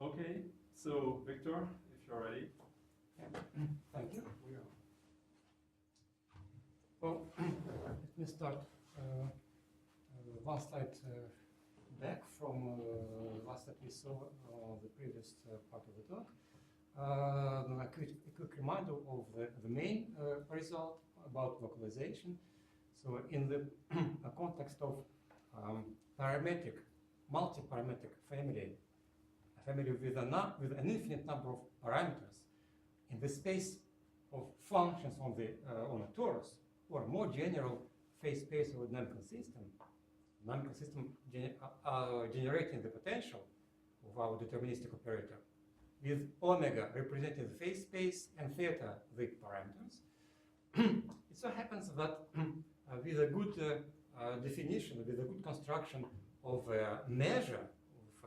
Okay, so Victor, if you're ready. Thank you. Well, let me start one slide back from last that we saw the previous part of the talk. A quick reminder of the main result about localization. So in the context of parametric, multi-parametric family, a family with an infinite number of parameters in the space of functions on a torus, or more general phase space of a dynamical system generating the potential of our deterministic operator, with omega representing the phase space and theta the parameters. It so happens that with a good definition, with a good construction of a measure,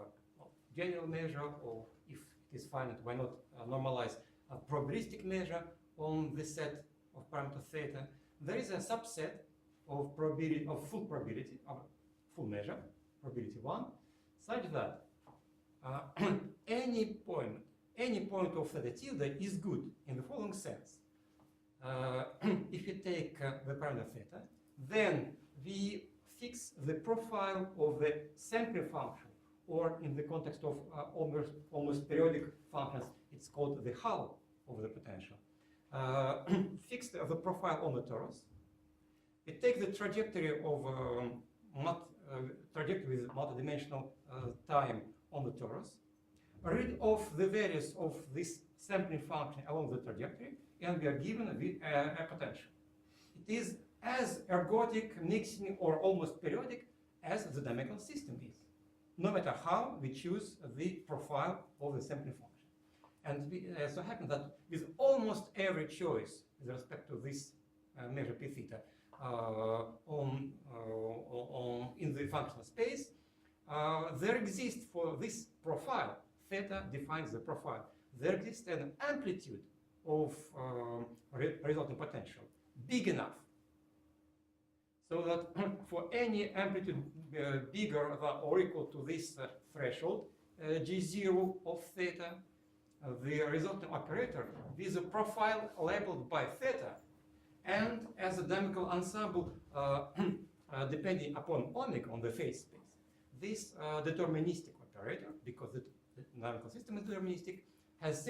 of a general measure, or if it is finite, why not normalize a probabilistic measure on the set of parameter theta, there is a subset of probability, of full probability, of full measure, probability 1, such that any point of theta tilde is good in the following sense. If you take the parameter theta, then we fix the profile of the sampling function, or in the context of almost periodic functions, it's called the hull of the potential. Fix the profile on the torus. We take the trajectory of trajectory with multidimensional time on the torus, read off the values of this sampling function along the trajectory, and we are given a potential. It is as ergodic, mixing, or almost periodic as the dynamical system is, no matter how we choose the profile of the sampling function. And it so happens that with almost every choice with respect to this measure p theta in the functional space, there exists for this profile, theta defines the profile, there exists an amplitude of resulting potential big enough so that for any amplitude bigger than or equal to this threshold, G0 of theta, the resulting operator with a profile labeled by theta and as a dynamical ensemble depending upon omega on the phase space. This deterministic operator, because the dynamical system is deterministic, has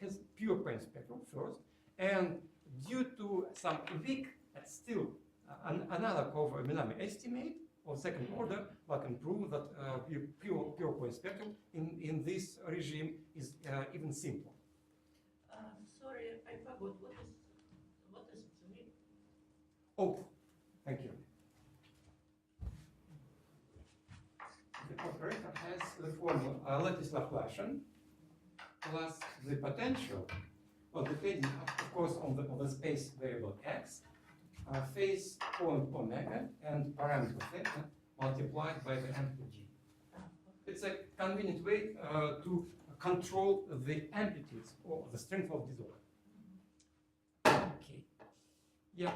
has pure point spectrum first, and due to some weak but still analog of a Minami estimate of second order, one can prove that pure point spectrum in this regime is even simpler. Sorry, I forgot what is the Oh, thank you. The operator has the formula lattice Laplacian plus the potential, well, depending, of course, on the space variable x, phase point omega and parameter theta multiplied by the amplitude g. It's a convenient way to control the amplitudes or the strength of disorder. Okay. Yeah.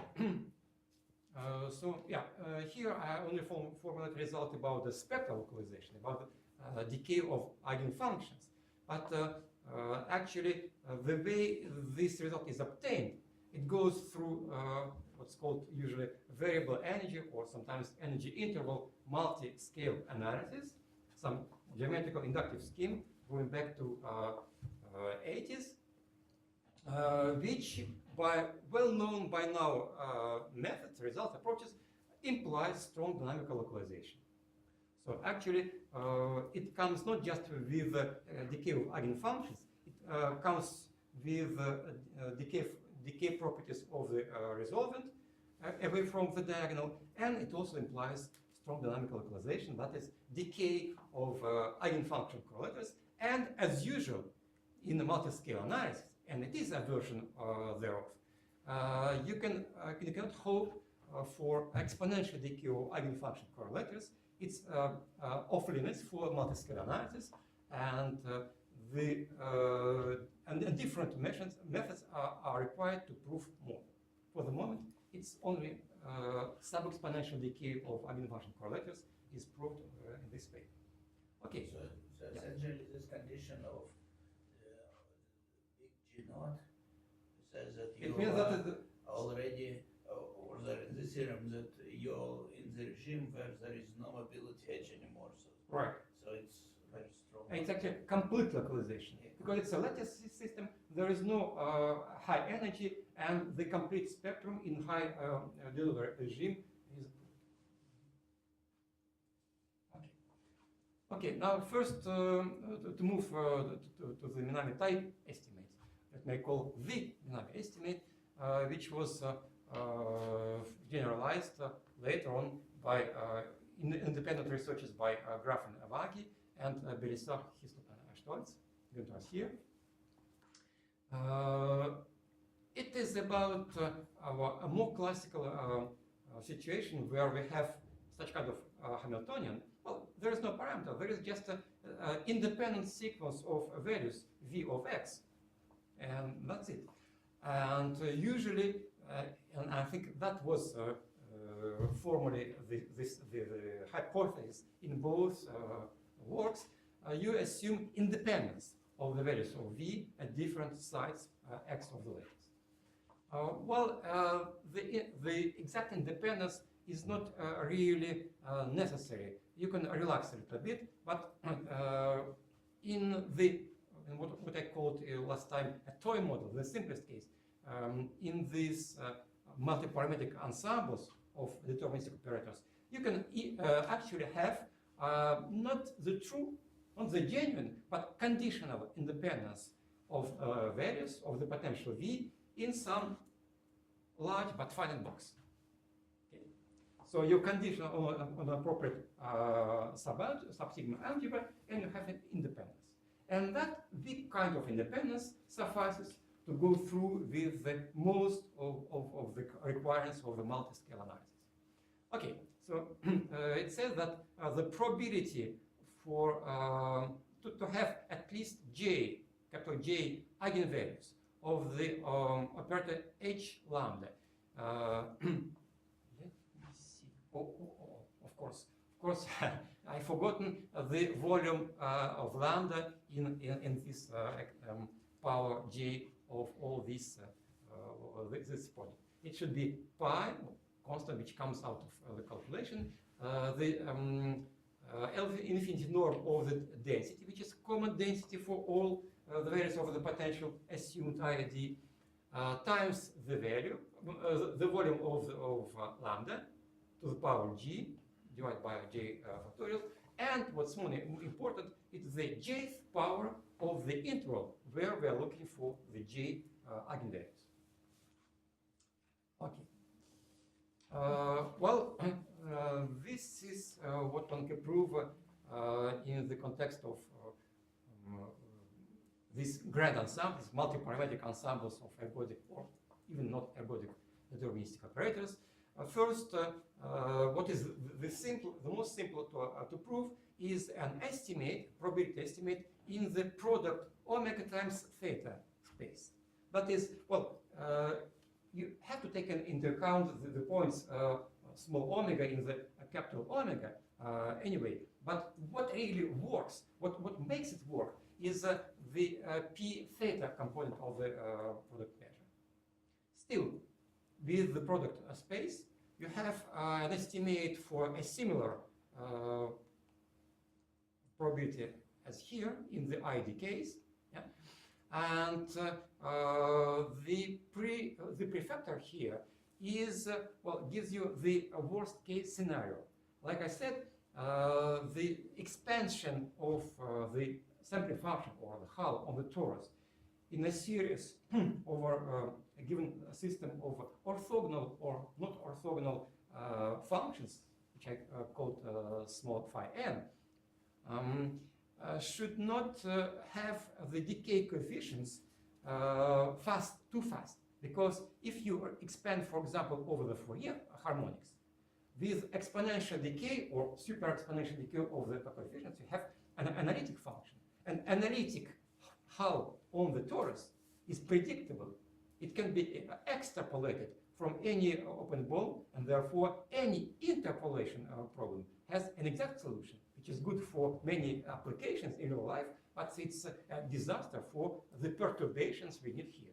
Here I only formulate result about the spectral localization, about the decay of eigenfunctions. But actually, the way this result is obtained, it goes through what's called usually variable energy or sometimes energy interval multi-scale analysis, some geometrical inductive scheme going back to 80s, which by well-known by now methods, results, approaches, implies strong dynamical localization. So actually, it comes not just with decay of eigenfunctions, it comes with decay properties of the resolvent away from the diagonal, and it also implies strong dynamical localization, that is, decay of eigenfunction correlators, and as usual in the multi-scale analysis, and it is a version thereof, you cannot hope for exponential decay of eigenfunction correlators. It's off limits for multi-scale analysis, and different methods are required to prove more. For the moment, it's only sub-exponential decay of eigenfunction correlators is proved in this paper. Okay. So essentially, this condition of big G naught says that you It means that already, or there in the theorem that you're in the regime where there is no mobility edge anymore. So right. So it's very strong. It's actually complete localization. Yeah. Because it's a lattice system, there is no high energy, and the complete spectrum in high delivery regime is. Okay, now first to move to the Minami type estimate, that may call the Minami estimate, which was generalized later on by independent researchers by Graf and Avagi and Belisar, Hislop, and Stolz. Günther here. It is about a more classical situation where we have such kind of Hamiltonian. Well, there is no parameter. There is just an independent sequence of values v of x, and that's it. And usually, and I think that was formally the hypothesis in both works, you assume independence of the values of v at different sides x of the lattice. The exact independence is not really necessary. You can relax a little bit, but in what I called last time a toy model, the simplest case, in these multi-parametric ensembles of deterministic operators, you can actually have not the true, not the genuine, but conditional independence of values of the potential v in some large but finite box. Okay. So you condition on appropriate sub-sigma algebra, and you have an independence. And that big kind of independence suffices to go through with the most of the requirements of the multi-scale analysis. Okay, so it says that the probability for to have at least j, capital J, eigenvalues of the operator H lambda. Let me see. Of course, I've forgotten the volume of lambda in this power J of all this project. It should be pi, constant, which comes out of the calculation, the L infinity norm of the density, which is common density for all the values of the potential assumed IID, times the value, the volume of lambda to the power g divided by j factorial, and what's more important, it's the jth power of the interval where we are looking for the j eigenvalues. Okay. This is what one can prove in the context of these grand ensembles, multi-parametric ensembles of ergodic or even not ergodic deterministic operators. First, what is the most simple to prove is an estimate, probability estimate in the product omega times theta space. That is, well, you have to take into account the points small omega in the capital omega anyway. But what really works, what makes it work, is the p theta component of the product measure. Still, with the product space, you have an estimate for a similar probability as here in the ID case, yeah? And the prefactor here is gives you the worst case scenario. Like I said, the expansion of the sampling function or the hull on the torus in a series over a given system of orthogonal or not orthogonal functions, which I called small phi n, should not have the decay coefficients too fast. Because if you expand, for example, over the Fourier harmonics, with exponential decay or super exponential decay of the coefficients, you have an analytic function. An analytic hull on the torus is predictable. It can be extrapolated from any open ball, and therefore any interpolation problem has an exact solution, which which is good for many applications in real life, but it's a disaster for the perturbations we need here.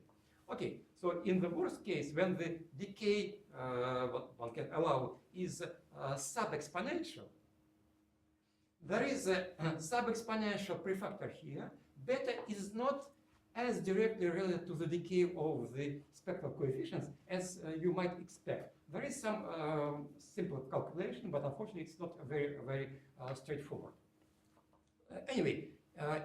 Okay, so in the worst case, when the decay what one can allow is sub-exponential, there is a sub-exponential prefactor here. Beta is not as directly related to the decay of the spectral coefficients as you might expect. There is some simple calculation, but unfortunately it's not very straightforward. Anyway,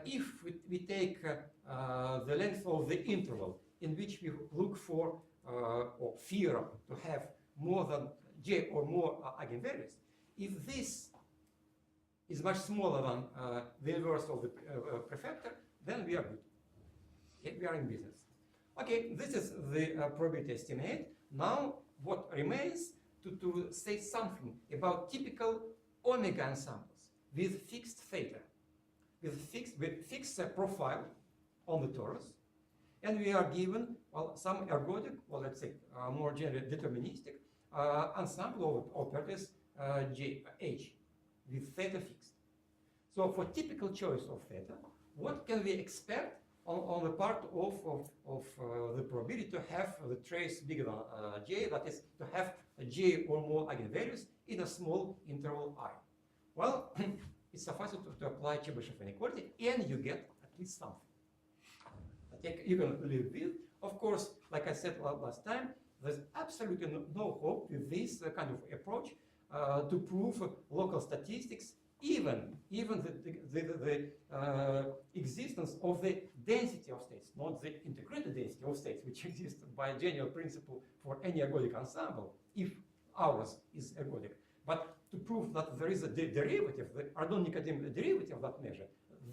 if we take the length of the interval in which we look for or fear to have more than j or more eigenvalues, if this is much smaller than the inverse of the prefactor, then we are good. We are in business. Okay, this is the probability estimate. Now, what remains to say something about typical omega ensembles with fixed theta, with fixed profile on the torus, and we are given, well, some ergodic, well, let's say more generally deterministic ensemble of operators H with theta fixed. So for typical choice of theta, what can we expect on the part of the probability to have the trace bigger than j, that is, to have j or more eigenvalues in a small interval I? Well, it's sufficient to apply Chebyshev inequality, and you get at least something. You can live with. Of course, like I said last time, there's absolutely no hope with this kind of approach to prove local statistics, even the existence of the density of states, not the integrated density of states, which exists by a general principle for any ergodic ensemble, if ours is ergodic. But to prove that there is a derivative, the Ardenne-Nikodym derivative of that measure,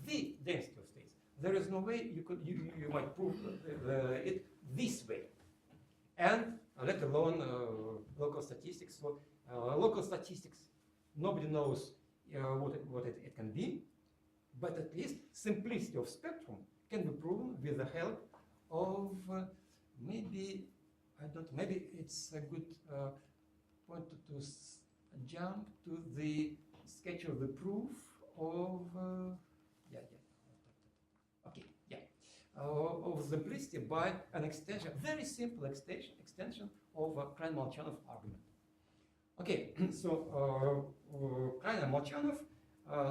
the density of states, there is no way you might prove it this way, and let alone local statistics. So local statistics, nobody knows what it can be, but at least simplicity of spectrum can be proven with the help of maybe it's a good point to jump to the sketch of the proof of of simplicity by an extension, very simple extension of Klein-Molchanov argument. Okay, so Klein and Molchanov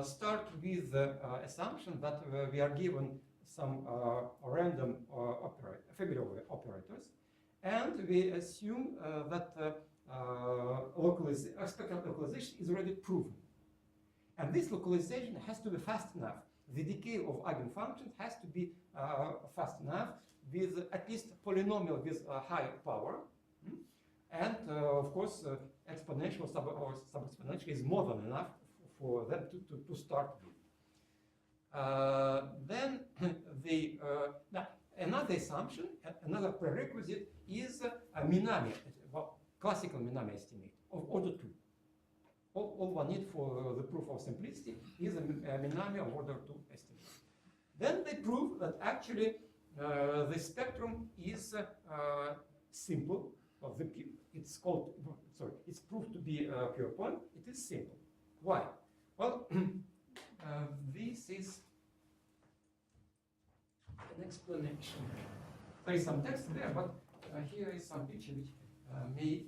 start with the assumption that we are given some random Fabry operators, and we assume that spectral localization is already proven. And this localization has to be fast enough. The decay of eigenfunctions has to be fast enough with at least polynomial with high power. And of course, exponential or sub-exponential is more than enough for them to start with. Then another assumption, another prerequisite is a Minami, classical Minami estimate of order 2. All one need for the proof of simplicity is a Minami of order 2 estimate. Then they prove that actually the spectrum is simple. It's called, sorry, it's proved to be a pure point. It is simple. Why? Well, this is an explanation. There is some text there, but here is some picture which may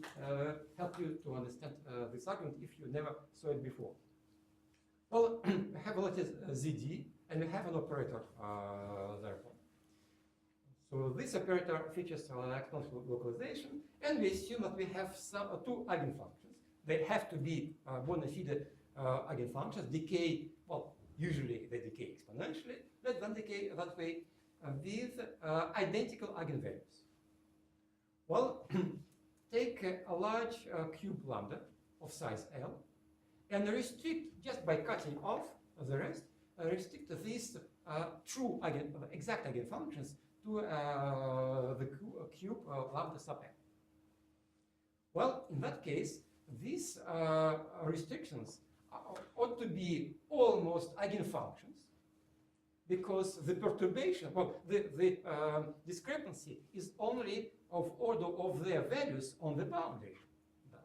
help you to understand this argument if you never saw it before. Well, we have a lattice ZD, and we have an operator therefore. So this operator features exponential localization, and we assume that we have two eigenfunctions. They have to be bona fide eigenfunctions, decay, well, usually they decay exponentially, let them decay that way with identical eigenvalues. Well, take a large cube lambda of size L and restrict, just by cutting off the rest, restrict these true exact eigenfunctions to the cube lambda sub n. Well, in that case, these restrictions ought to be almost eigenfunctions, because the perturbation, well, the discrepancy is only of order of their values on the boundary.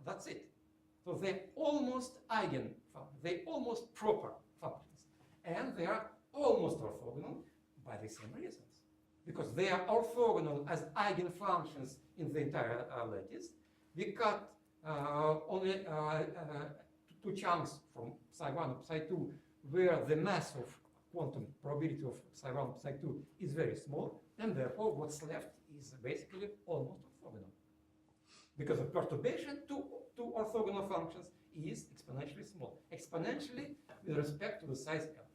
That's it. So they're almost eigenfunctions, they're almost proper functions. and they are almost orthogonal by the same reasons. Because they are orthogonal as eigenfunctions in the entire lattice. We cut only two chunks from psi1 and psi2 where the mass of quantum probability of psi1 and psi2 is very small, and therefore what's left is basically almost orthogonal. Because of perturbation, two orthogonal functions is exponentially small. Exponentially with respect to the size L.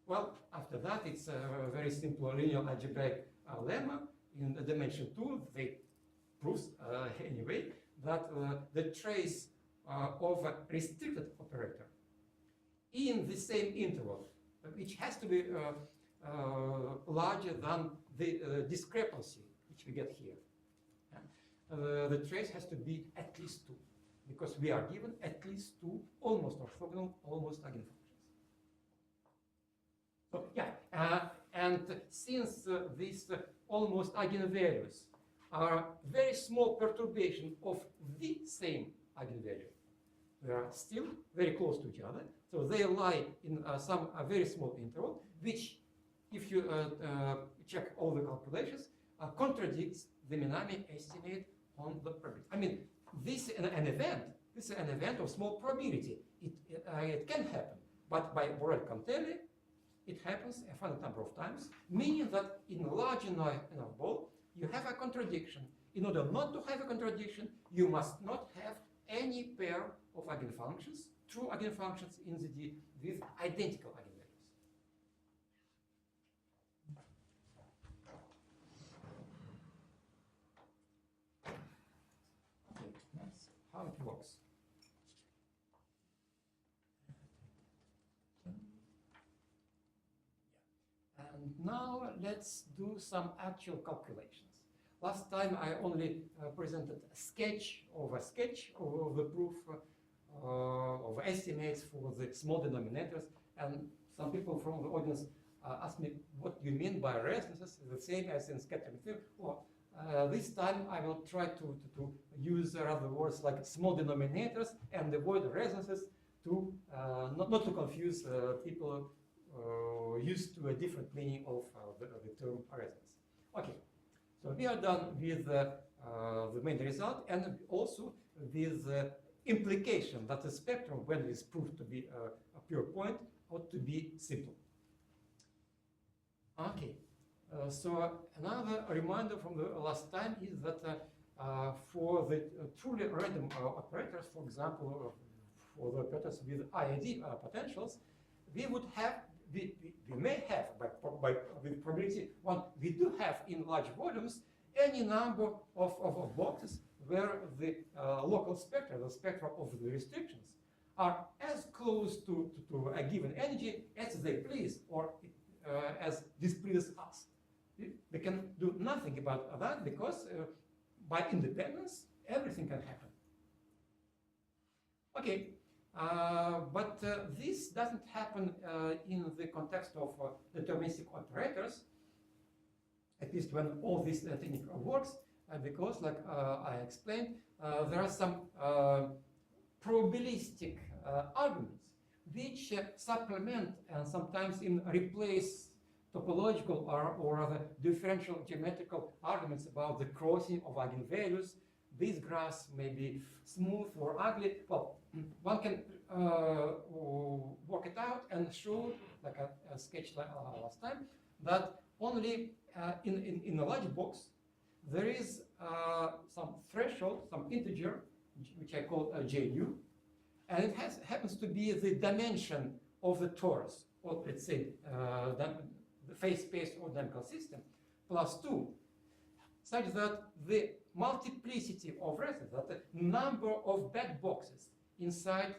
Well, after that, it's a very simple linear algebraic lemma. In the dimension 2, they proves anyway that the trace of a restricted operator in the same interval, which has to be larger than the discrepancy which we get here. The trace has to be at least 2, because we are given at least 2 almost orthogonal, almost eigenfunctions. So yeah, and since these almost eigenvalues are very small perturbation of the same eigenvalue, they are still very close to each other. So they lie in some very small interval, which, if you check all the calculations, contradicts the Minami estimate on the probability. I mean, this is an event. This is an event of small probability. It can happen, but by Borel-Cantelli, it happens a finite number of times, meaning that in a large enough ball, you have a contradiction. In order not to have a contradiction, you must not have any pair of eigenfunctions, true eigenfunctions in the D with identical eigenvalues. Okay, that's how it works. And now let's do some actual calculations. Last time I only presented a sketch of the proof of estimates for the small denominators, and some people from the audience asked me, what do you mean by resonances? The same as in scattering theory. Well, this time I will try to use other words like small denominators and avoid resonances to not to confuse people used to a different meaning of the term resonance. Okay, so we are done with the main result and also with the implication that the spectrum, when it is proved to be a pure point, ought to be simple. Okay, so another reminder from the last time is that for the truly random operators, for example, for the operators with IID potentials, we would have, we may have, with probability 1, we do have in large volumes any number of boxes where the local spectra, the spectra of the restrictions, are as close to a given energy as they please, or as displeases us. We can do nothing about that because by independence, everything can happen. Okay, but this doesn't happen in the context of deterministic operators, at least when all this technique works, because, like I explained, there are some probabilistic arguments which supplement and sometimes replace topological or the differential geometrical arguments about the crossing of eigenvalues. These graphs may be smooth or ugly. Well, one can work it out and show, like a sketch last time, that only in a large box there is some threshold, some integer, which I call JU, and it happens to be the dimension of the torus, or let's say the phase space or dynamical system, plus 2, such that the multiplicity of resonances, that the number of bad boxes inside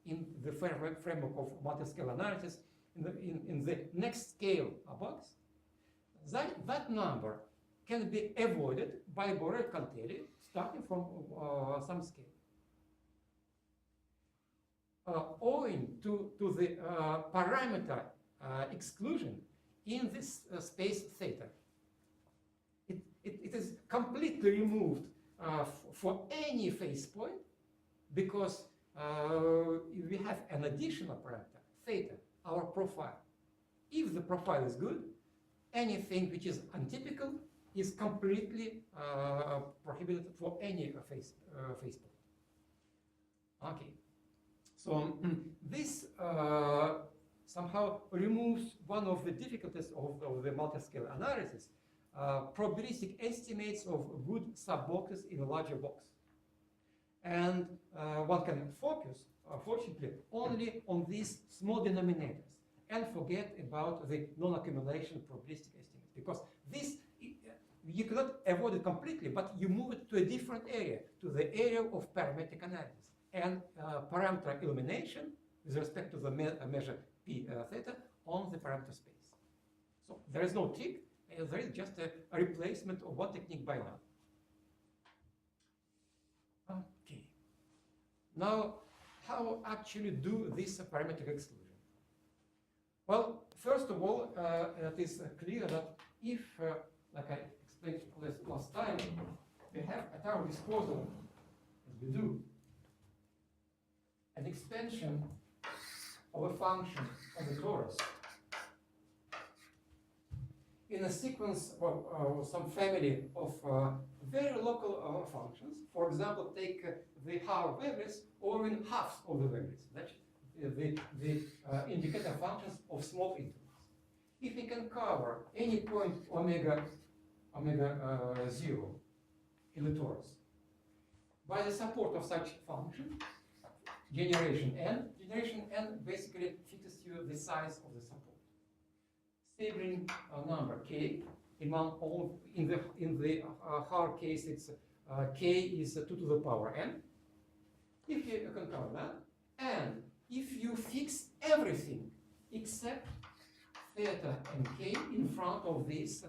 in the framework of multi-scale analysis in the next scale box, that number can be avoided by Borel-Cantelli starting from some scale. Owing to the parameter exclusion in this space theta. It is completely removed for any phase point because we have an additional parameter, theta, our profile. If the profile is good, anything which is untypical is completely prohibited for any face point. Okay, so this somehow removes one of the difficulties of the multi-scale analysis, probabilistic estimates of good sub-boxes in a larger box. And one can focus, fortunately, only on these small denominators and forget about the non-accumulation probabilistic estimates, because this you cannot avoid it completely, but you move it to a different area, to the area of parametric analysis and parameter elimination with respect to the measure p theta on the parameter space. So there is no trick, there is just a replacement of one technique by another. Okay. Now, how actually do this parametric exclusion? Well, first of all, it is clear that if, like I explained last time, we have at our disposal, as we do, an expansion of a function of the torus in a sequence of some family of very local functions. For example, take the half wavelets or even halves of the wavelets. That's the indicator functions of small intervals. If we can cover any point omega 0 in the torus by the support of such function, generation n basically fixes you the size of the support. Sibling number k, in the hard case it's k is 2 to the power n. If you can cover that, and if you fix everything except theta and k in front of this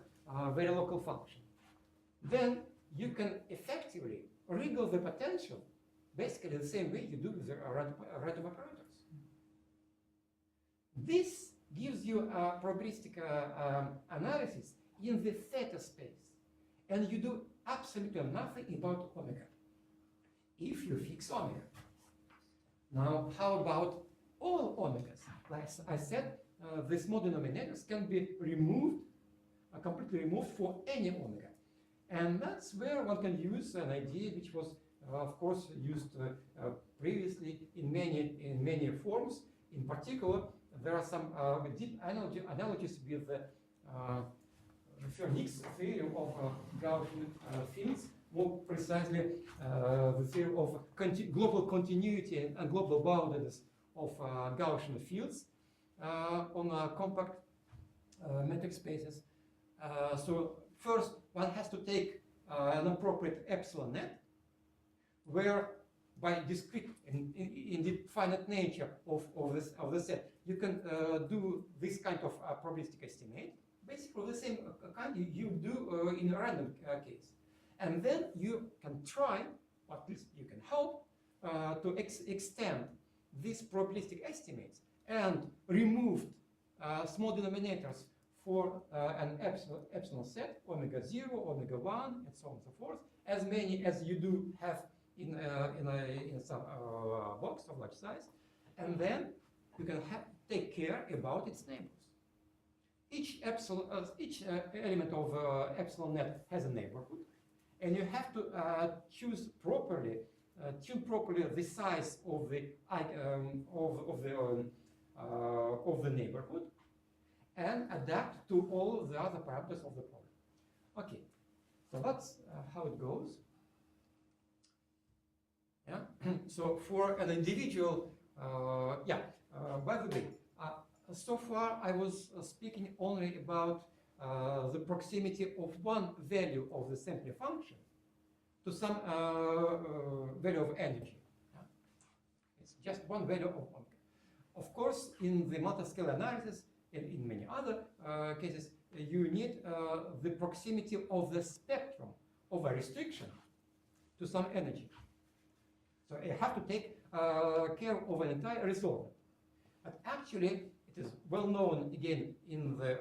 very local function, then you can effectively wriggle the potential basically the same way you do with the random operators. This gives you a probabilistic analysis in the theta space, and you do absolutely nothing about omega if you fix omega. Now, how about all omegas? Like I said, the small denominators can be removed, completely removed for any omega. And that's where one can use an idea which was, of course, used previously in many forms. In particular, there are some deep analogies with the Fernic's theory of Gaussian fields, more precisely the theory of global continuity and global boundaries of Gaussian fields on compact metric spaces. So first, one has to take an appropriate epsilon net, where by discrete indeed finite nature of the set, you can do this kind of probabilistic estimate, basically the same kind you do in a random case. And then you can try, or at least you can hope, to extend these probabilistic estimates and remove small denominators for an epsilon set, omega 0, omega 1, and so on and so forth, as many as you do have in some box of large size, and then you can take care about its neighbors. Each element of epsilon net has a neighborhood, and you have to choose properly, tune properly the size of the neighborhood, and adapt to all the other parameters of the problem. Okay, so that's how it goes. Yeah. So for an individual, by the way, so far I was speaking only about the proximity of one value of the sampling function to some value of energy. Yeah? It's just one value of omega. Of course, in the multi-scale analysis, and in many other cases, you need the proximity of the spectrum of a restriction to some energy. So you have to take care of an entire resolver. But actually, it is well known again in the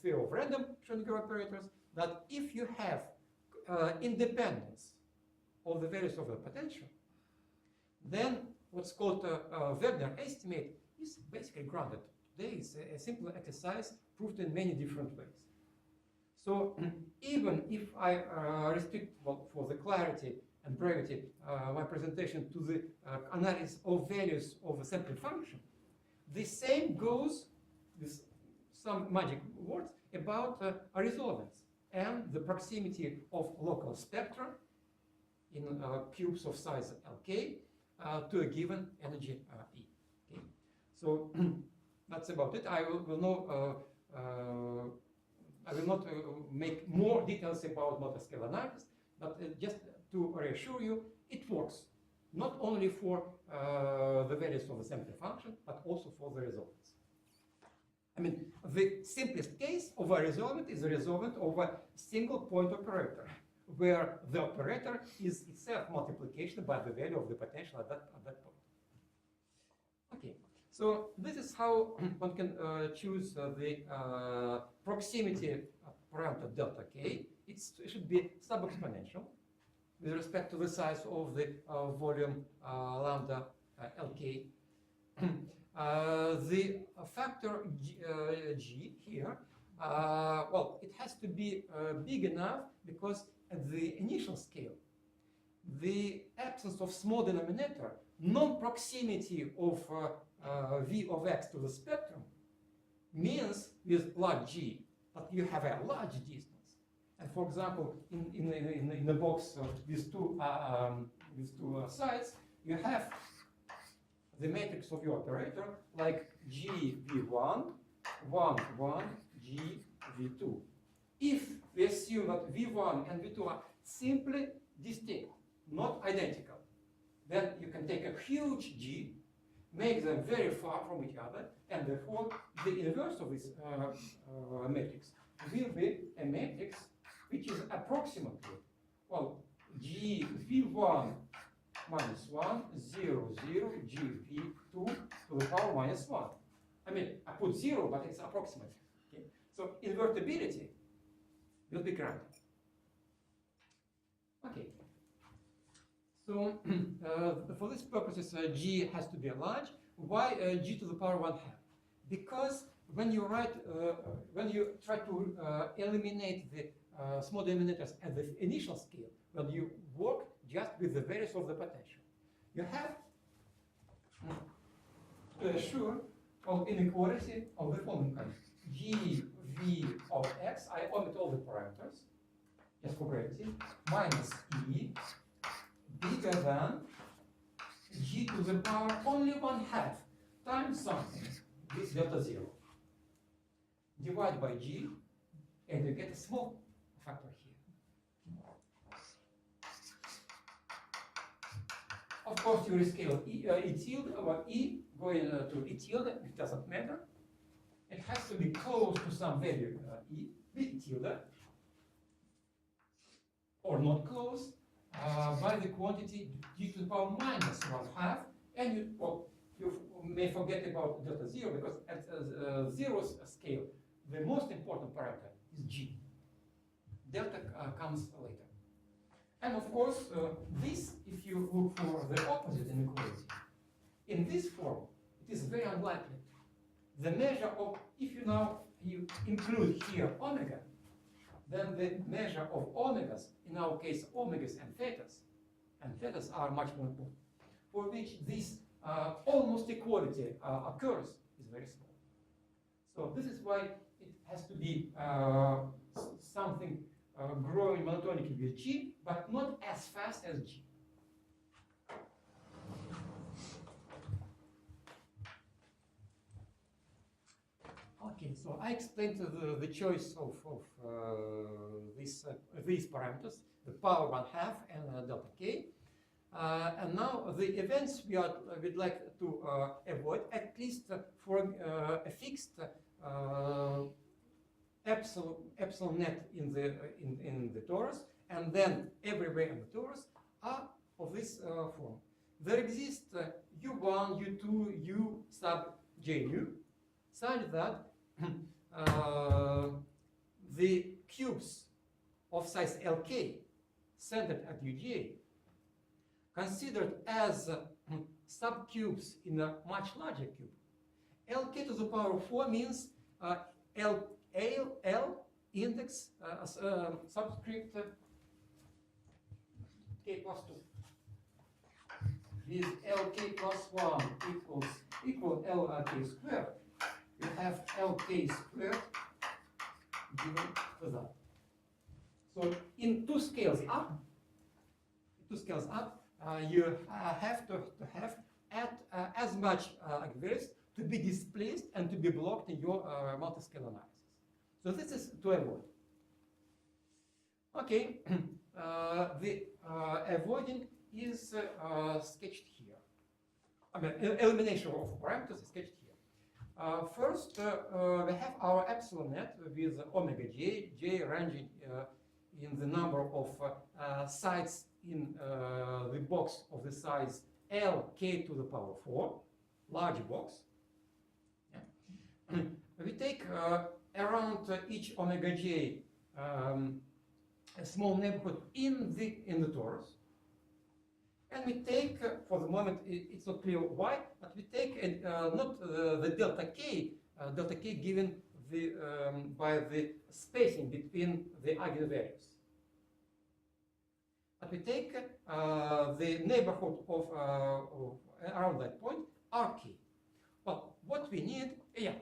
theory of random Schrödinger operators that if you have independence of the values of the potential, then what's called a Wagner estimate is basically grounded Today it's a simple exercise proved in many different ways. So even if I restrict, well, for the clarity and brevity my presentation to the analysis of values of a sampling function, the same goes with some magic words about resolvents and the proximity of local spectra in cubes of size Lk to a given energy E. Okay? So that's about it. I will not make more details about multi-scale analysis, but just to reassure you, it works not only for the values of the sampling function, but also for the resolvents. I mean, the simplest case of a resolvent is a resolvent of a single point operator, where the operator is itself multiplication by the value of the potential at that point. Okay, so this is how one can choose the proximity parameter delta k. It should be sub-exponential with respect to the size of the volume lambda Lk. The factor g here, well, it has to be big enough because at the initial scale, the absence of small denominator, non-proximity of v of x to the spectrum means with large g, but you have a large distance. And for example, in a box with two sides, you have the matrix of your operator like G V1, 1, 1, G V2. If we assume that V1 and V2 are simply distinct, not identical, then you can take a huge G, make them very far from each other, and therefore the inverse of this matrix will be a matrix which is approximately, well, G V1 minus 1, 0, 0, GV2 to the power minus 1. I mean, I put 0, but it's approximate. Okay? So invertibility will be granted. Okay. So for this purposes, G has to be large. Why G to the power 1/2? Because when you write, when you try to eliminate the small denominators at the initial scale, when you work just with the values of the potential, you have to assure of inequality of the following kind: G V of x, I omit all the parameters, just for brevity, minus E bigger than G to the power only 1/2 times something, this delta 0. Divide by G, and you get a small factor here. Of course, you rescale E tilde, or E going to E tilde, it doesn't matter. It has to be close to some value E, V tilde, or not close, by the quantity G to the power minus 1/2, and you, well, you may forget about delta 0, because at 0's scale, the most important parameter is G. Delta comes later. And of course, this, if you look for the opposite inequality, in this form, it is very unlikely. The measure of, if you include here omega, then the measure of omegas, in our case omegas and thetas are much more important, for which this almost equality occurs, is very small. So this is why it has to be something growing monotonically with G, but not as fast as G. Okay, so I explained the choice of these parameters, the power 1/2 and delta k. And now the events we'd like to avoid, at least for a fixed epsilon net in the torus, and then everywhere in the torus, are of this form. There exists U1, U2, U sub J nu, such that the cubes of size Lk centered at UGA, considered as subcubes in a much larger cube, Lk to the power of 4 means L index subscript k plus 2. With Lk plus 1 equal Lk squared, you have Lk squared given to that. So in two scales up, you have to have as much variables to be displaced and to be blocked in your multi-scale analysis. So this is to avoid. Okay, the avoiding is sketched here. I mean, elimination of parameters is sketched here. First, we have our epsilon net with omega j ranging in the number of sides in the box of the size Lk to the power 4, large box. Yeah. We take around each omega j a small neighborhood in the torus, and we take for the moment it's not clear why, but we take not the delta k given the by the spacing between the eigenvalues, but we take the neighborhood of around that point Rk. Well, what we need,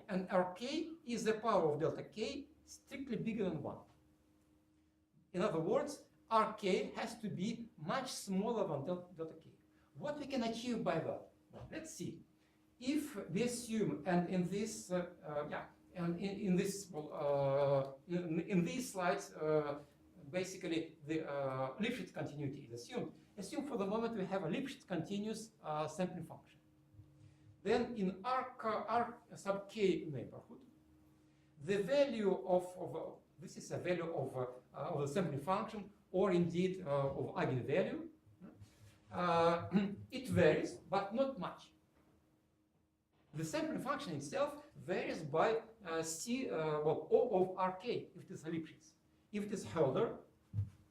and Rk is the power of delta k strictly bigger than 1. In other words, Rk has to be much smaller than delta k. What we can achieve by that? Well, let's see. If we assume, and in this, in these slides, basically the Lipschitz continuity is assumed. Assume for the moment we have a Lipschitz continuous sampling function. Then in R sub k neighborhood, the value of this is a value of the sampling function, or indeed of eigenvalue. It varies, but not much. The sampling function itself varies by O of Rk, if it is a Lipschitz. If it is Hölder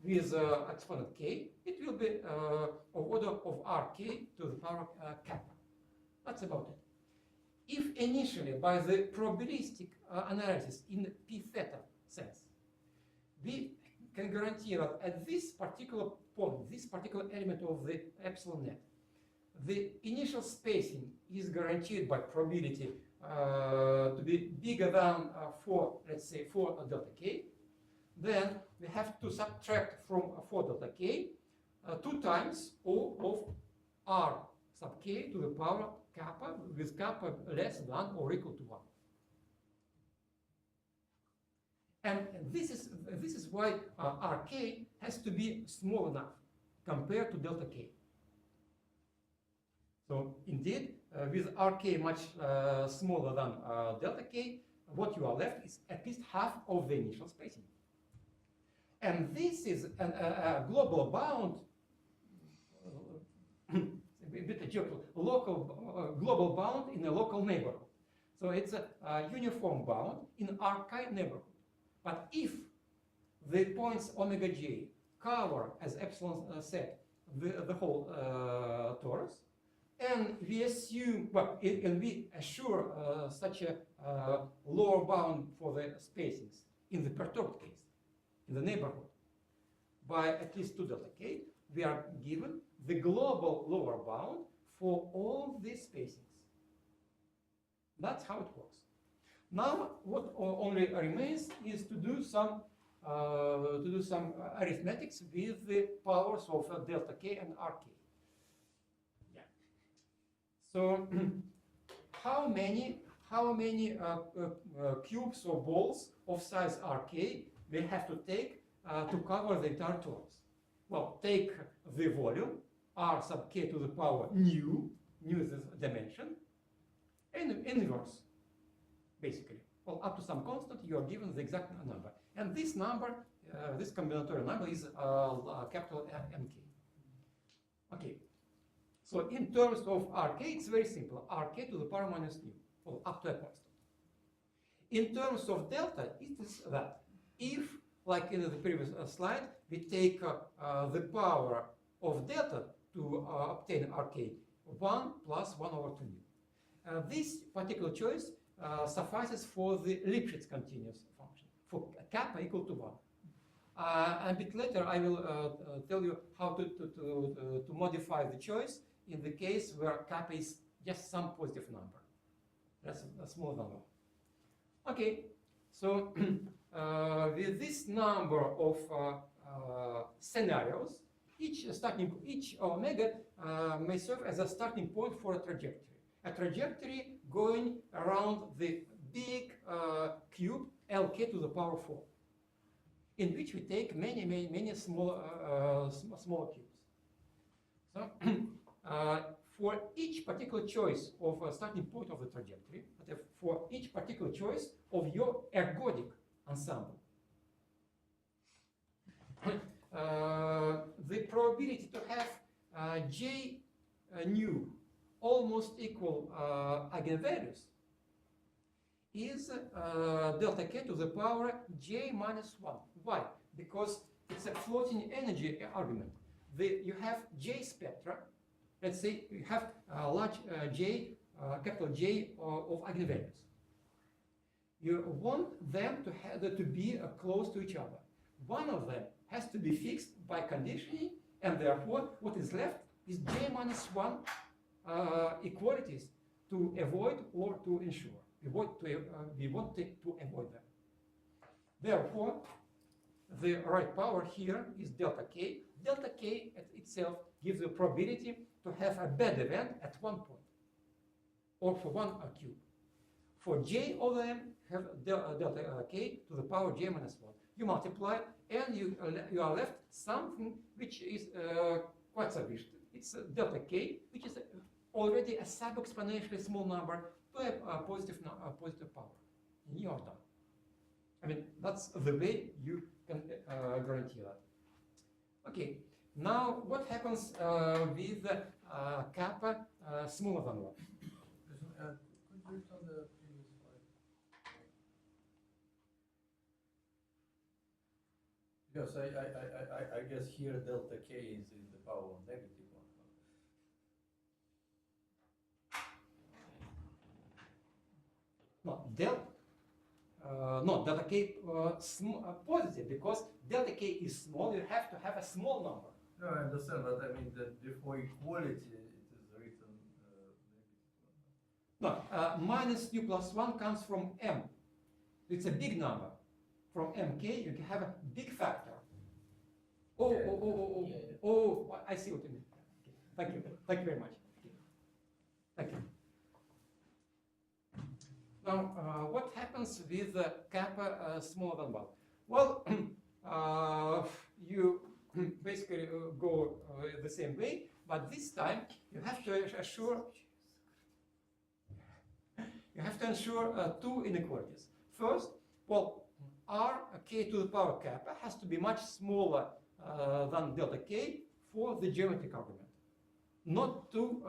with exponent k, it will be of order of Rk to the power kappa. That's about it. If initially, by the probabilistic analysis in p theta sense, we can guarantee that at this particular point, this particular element of the epsilon net, the initial spacing is guaranteed by probability to be bigger than 4, let's say 4 delta k, then we have to subtract from 4 delta k 2 times O of R sub k to the power kappa, with kappa less than or equal to 1. And this is why Rk has to be small enough compared to delta k. So indeed, with Rk much smaller than delta k, what you are left is at least half of the initial spacing. And this is a global bound, a bit joyful, global bound in a local neighborhood. So it's a uniform bound in Rk neighborhood. But if the points omega j cover, as epsilon said, the whole torus, and we assume, and we assure such a lower bound for the spacings in the perturbed case, in the neighborhood, by at least 2 delta k, we are given the global lower bound for all these spacings. That's how it works. Now, what only remains is to do some arithmetics with the powers of delta k and Rk. Yeah. So, how many cubes or balls of size Rk we have to take to cover the entire torus? Well, take the volume R sub k to the power nu is the dimension, and inverse. Basically, well, up to some constant, you are given the exact number, and this number, this combinatorial number, is capital Mk. Okay, so in terms of Rk, it's very simple: Rk to the power minus nu, well, up to a constant. In terms of delta, it is that if, like in the previous slide, we take the power of delta to obtain Rk, 1 plus 1 over 2 nu. this particular choice suffices for the Lipschitz continuous function, for kappa equal to 1. A bit later, I will tell you how to modify the choice in the case where kappa is just some positive number. That's a small number. Okay, so with this number of scenarios, each omega may serve as a starting point for a trajectory. A trajectory going around the big cube Lk to the power 4, in which we take many small cubes. So for each particular choice of a starting point of the trajectory, for each particular choice of your ergodic ensemble, the probability to have J nu almost equal eigenvalues is delta k to the power J minus 1. Why? Because it's a floating energy argument. You have J spectra. Let's say you have a large J, capital J of eigenvalues. You want them to be close to each other. One of them has to be fixed by conditioning, and therefore what is left is J minus 1 equalities to avoid or to ensure. We want to avoid them. Therefore, the right power here is delta k. Delta k itself gives the probability to have a bad event at one point, or for one cube. For j of them, have delta k to the power j minus 1. You multiply, and you are left something which is quite sufficient. It's delta k, which is already a sub-exponentially small number to a positive power. And you are done. I mean, that's the way you can guarantee that. Okay, now what happens with kappa smaller than 1? Could you return the previous slide? Because I guess here delta k is the power of negative 1. No, delta k positive, because delta k is small. You have to have a small number. No, I understand, but I mean that before equality it is written negative 1. No, minus u plus 1 comes from m. It's a big number. From mk, you can have a big factor. Oh, I see what you mean. Okay. Thank you. Thank you very much. Okay. Thank you. Now, what happens with kappa smaller than 1? Well, you basically go the same way, but this time you have to ensure two inequalities. First, well, r k to the power kappa has to be much smaller than delta k for the geometric argument, not to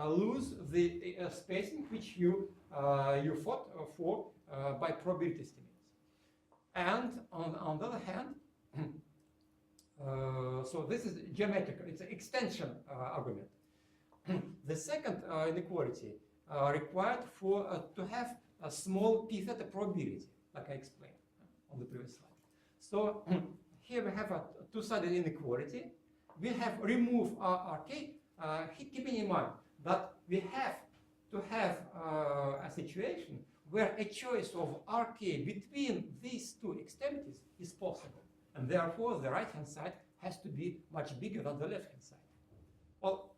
lose the spacing which you fought for by probability estimates. And on the other hand, so this is geometrical, it's an extension argument. The second inequality required for to have a small p theta probability, like I explained on the previous slide. So here we have a two-sided inequality. We have removed rk, keeping in mind that we have to have a situation where a choice of rk between these two extremities is possible, and therefore the right-hand side has to be much bigger than the left-hand side. Well,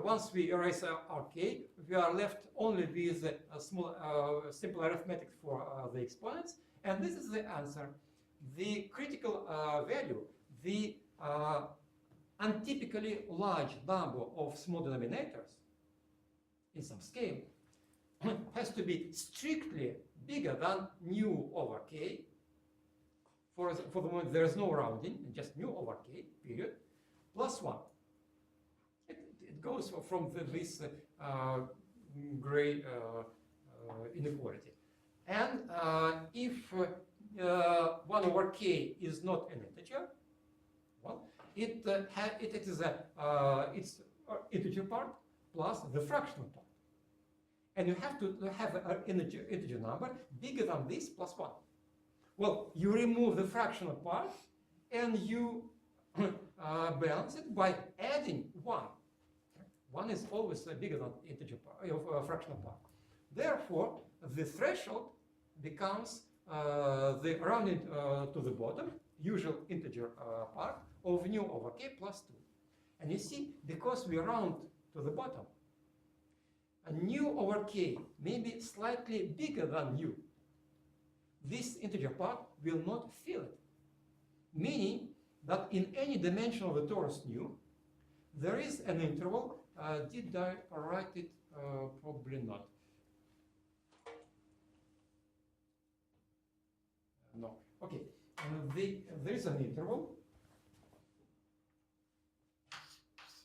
once we erase rk, we are left only with a small, simple arithmetic for the exponents, and this is the answer. The critical value, the untypically large number of small denominators in some scale has to be strictly bigger than nu over k. For the moment, there is no rounding, just nu over k, period, plus 1. It goes from this gray inequality. And if 1 over k is not an integer, well, it is its integer part plus the fractional part. and you have to have an integer number bigger than this plus 1. Well, you remove the fractional part and you balance it by adding 1. 1 is always bigger than integer part, fractional part. Therefore, the threshold becomes the rounded to the bottom, usual integer part of nu over k plus 2. And you see, because we round to the bottom, a nu over k may be slightly bigger than nu. This integer part will not fill it, meaning that in any dimension of the torus nu, there is an interval. Did I write it? Probably not. No. Okay. There is an interval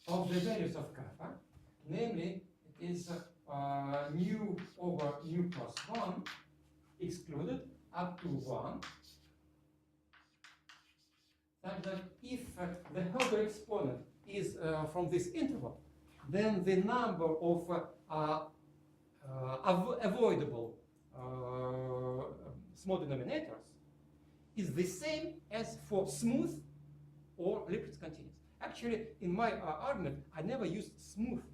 of the values of kappa, namely it is nu over nu plus 1 excluded up to 1, such that if the Hilbert exponent is from this interval, then the number of avoidable small denominators is the same as for smooth or Lipschitz continuous. Actually, in my argument, I never used smoothness.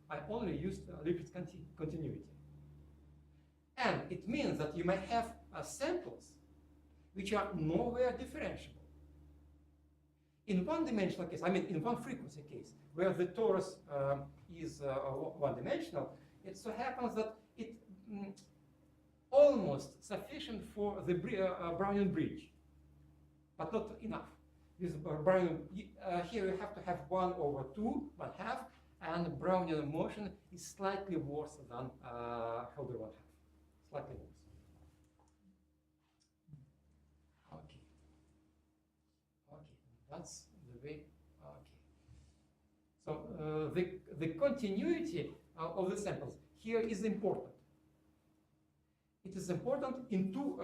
I only used Lipschitz continuity. And it means that you may have samples which are nowhere differentiable. In one-dimensional case, I mean in one frequency case, where the torus is one-dimensional, it so happens that it almost sufficient for the Brownian bridge, but not enough. With Brownian, here you have to have 1 over 2, 1/2, and Brownian motion is slightly worse than Hilbert 1/2, slightly worse. Okay. Okay, that's the way. Okay. So the continuity of the samples here is important. It is important in two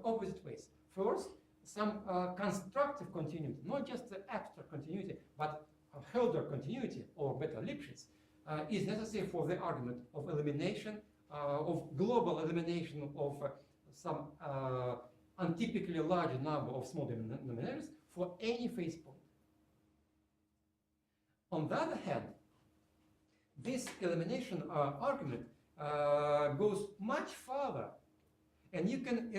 opposite ways. First, some constructive continuity, not just the abstract continuity, but Hilbert continuity or better Lipschitz is necessary for the argument of elimination, of global elimination of some untypically large number of small denominators for any phase point. On the other hand, this elimination argument goes much further, and you can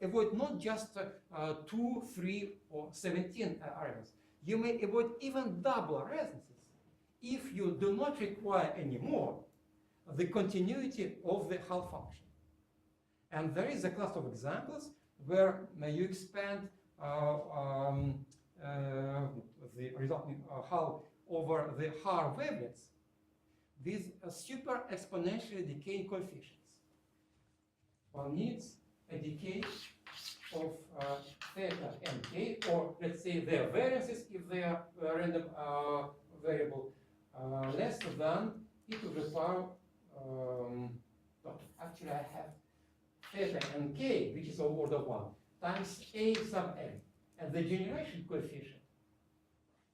avoid not just 2, 3, or 17 arguments. You may avoid even double resonances if you do not require anymore the continuity of the Hull function. And there is a class of examples where you expand the resulting Hull over the Haar wavelets with super exponentially decaying coefficients. One needs a decay of theta and k, or let's say their variances if they are random variable, less than e to the power. Actually, I have theta and k, which is of order 1, times a sub n, and the generation coefficient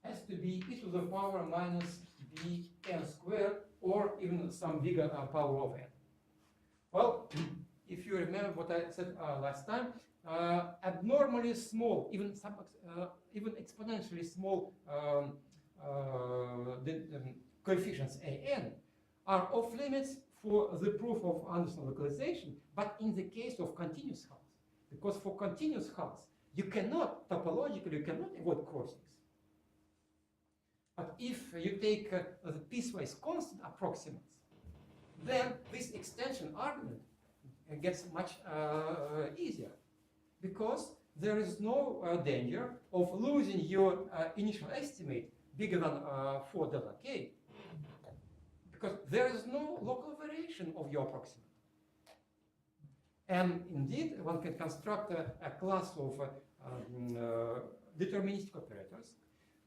has to be e to the power minus b n squared, or even some bigger power of n. Well, if you remember what I said last time, abnormally small, even exponentially small coefficients an are off limits for the proof of Anderson localization, but in the case of continuous hulls, because for continuous hulls, you cannot, topologically, you cannot avoid crossings. But if you take the piecewise constant approximates, then this extension argument gets much easier, because there is no danger of losing your initial estimate bigger than 4 delta k, because there is no local variation of your approximate. And indeed, one can construct a class of deterministic operators,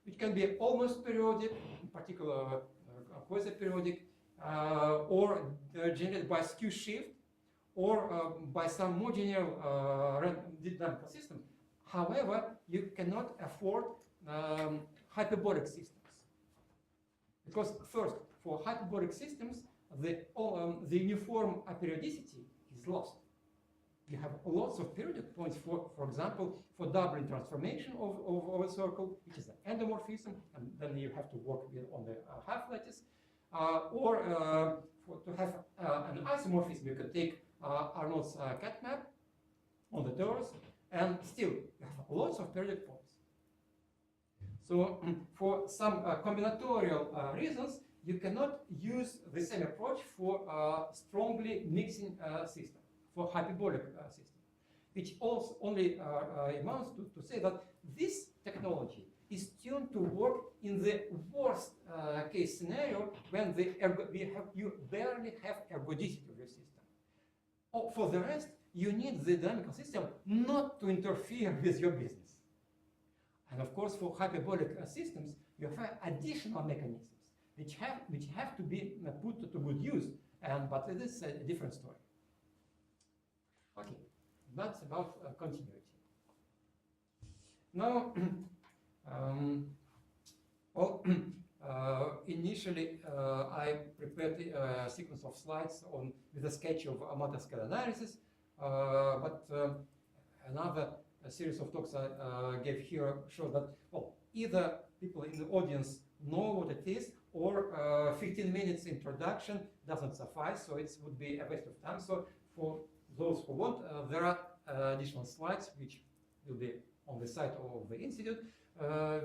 which can be almost periodic, in particular quasi-periodic, or generated by skew shift, or by some more general dynamical system. However, you cannot afford hyperbolic systems. Because first, for hyperbolic systems, the uniform aperiodicity is lost. You have lots of periodic points, for example, for doubling transformation of a circle, which is an endomorphism, and then you have to work on the half lattice. Or to have an isomorphism, you can take Arnold's cat map on the torus, and still you have lots of periodic points. So for some combinatorial reasons, you cannot use the same approach for strongly mixing system, for hyperbolic system, which also only amounts to say that this technology is tuned to work in the worst case scenario when you barely have ergodicity of your system. For the rest, you need the dynamical system not to interfere with your business. And of course, for hyperbolic systems, you have additional mechanisms which have to be put to good use. But it is a different story. Okay, that's about continuity. Now, initially I prepared a sequence of slides with a sketch of multi-scale analysis, but another series of talks I gave here show that, well, either people in the audience know what it is, or 15 minutes introduction doesn't suffice, so it would be a waste of time. So for those who want, there are additional slides which will be on the site of the institute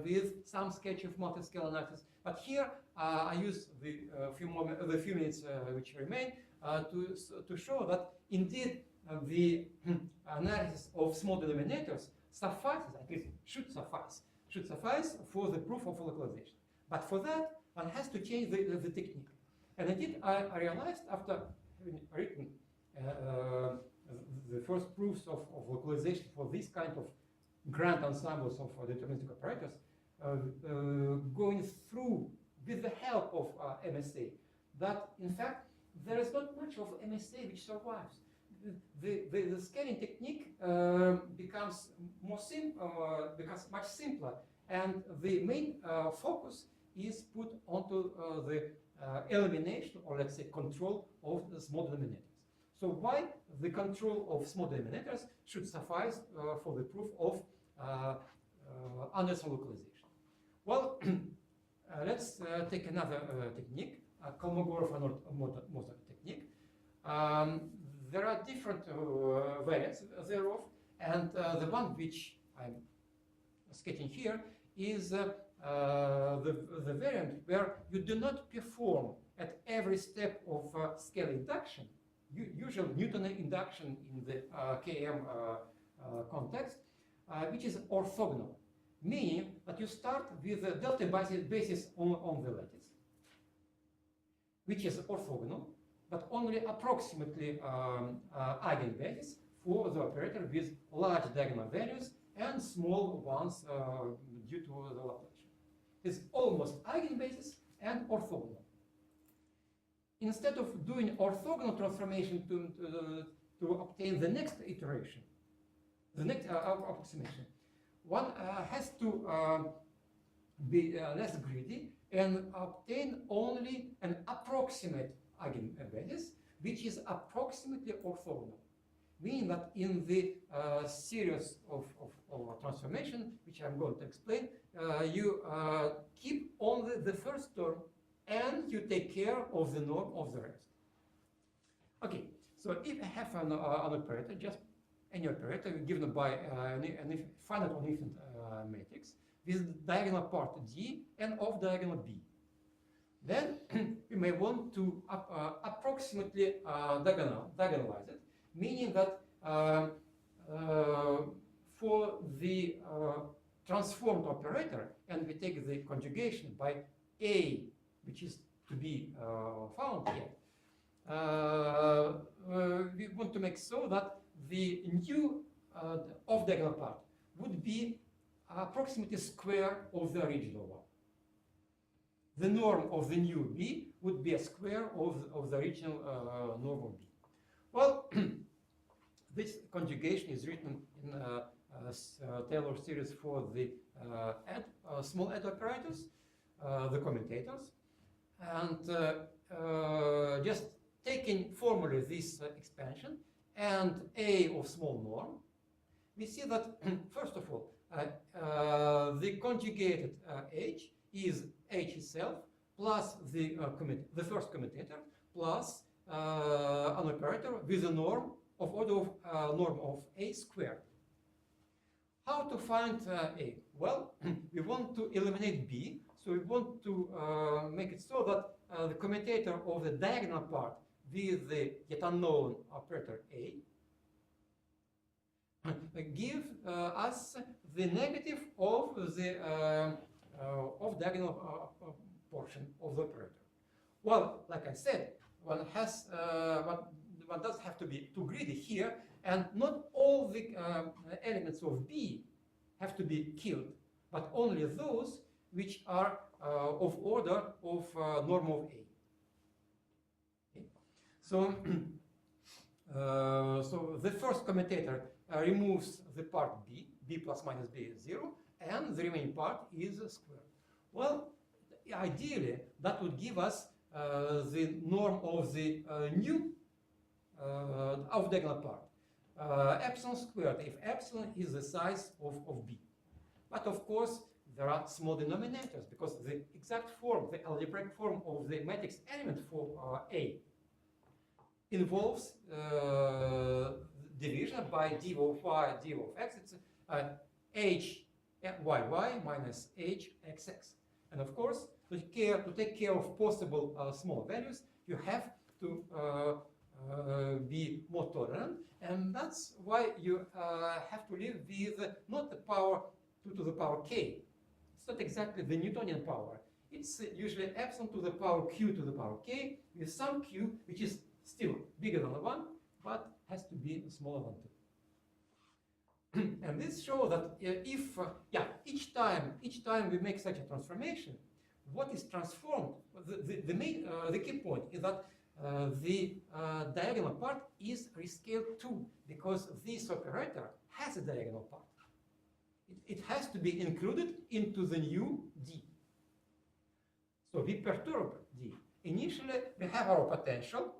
with some sketch of multi-scale analysis. But here I use the few minutes which remain to show that indeed the analysis of small denominators suffices, at least should suffice for the proof of localization. But for that, one has to change the technique. And indeed, I realized after having written the first proofs of localization for this kind of grand ensembles of deterministic operators, going through with the help of MSA, that in fact there is not much of MSA which survives. The scaling technique becomes much simpler, and the main focus is put onto the elimination, or let's say control, of the small denominators. So why the control of small denominators should suffice for the proof of Anderson localization? Well, let's take another technique, Kolmogorov-Mozart technique. There are different variants thereof, and the one which I'm sketching here is the variant where you do not perform at every step of scale induction, usual Newtonian induction in the KM context, which is orthogonal, meaning that you start with a delta basis on the lattice, which is orthogonal, but only approximately eigenbasis for the operator with large diagonal values and small ones due to the Laplacian. It's almost eigenbasis and orthogonal. Instead of doing orthogonal transformation to obtain the next iteration, the next approximation, one has to be less greedy and obtain only an approximate eigenbasis, which is approximately orthogonal, meaning that in the series of transformation, which I'm going to explain, you keep only the first term and you take care of the norm of the rest. Okay, so if I have an operator, just any operator given by an finite or infinite matrix with diagonal part D and off diagonal B, then you may want to approximately diagonalize it, meaning that for the transformed operator, and we take the conjugation by A, which is to be found here, we want to make so that the new off diagonal part would be approximately square of the original one. The norm of the new B would be a square of the original norm of B. Well, this conjugation is written in Taylor series for the small ad operators, the commutators, And just taking formally this expansion and A of small norm, we see that first of all, the conjugated H is H itself plus the first commutator plus an operator with a norm of order of norm of A squared. How to find A? Well, we want to eliminate B, so we want to make it so that the commutator of the diagonal part with the yet unknown operator A give us the negative of the diagonal portion of the operator. Well, like I said, one doesn't have to be too greedy here, and not all the elements of B have to be killed, but only those which are of order of norm of A. Okay. So, so the first commutator removes the part B, B plus minus B is 0, and the remaining part is squared. Well, ideally, that would give us the norm of the new off-diagonal part, epsilon squared, if epsilon is the size of B. But of course, there are small denominators, because the exact form, the algebraic form of the matrix element for A involves division by d of y, d of x. It's h yy minus h xx. And of course, to take care of possible small values, you have to be more tolerant, and that's why you have to live with not the power 2 to the power k. It's not exactly the Newtonian power. It's usually epsilon to the power q to the power k with some q which is still bigger than 1, but has to be smaller than 2. And this shows that if each time we make such a transformation, what is transformed, the key point is that the diagonal part is rescaled too, because this operator has a diagonal part. It has to be included into the new D. So we perturb D. Initially, we have our potential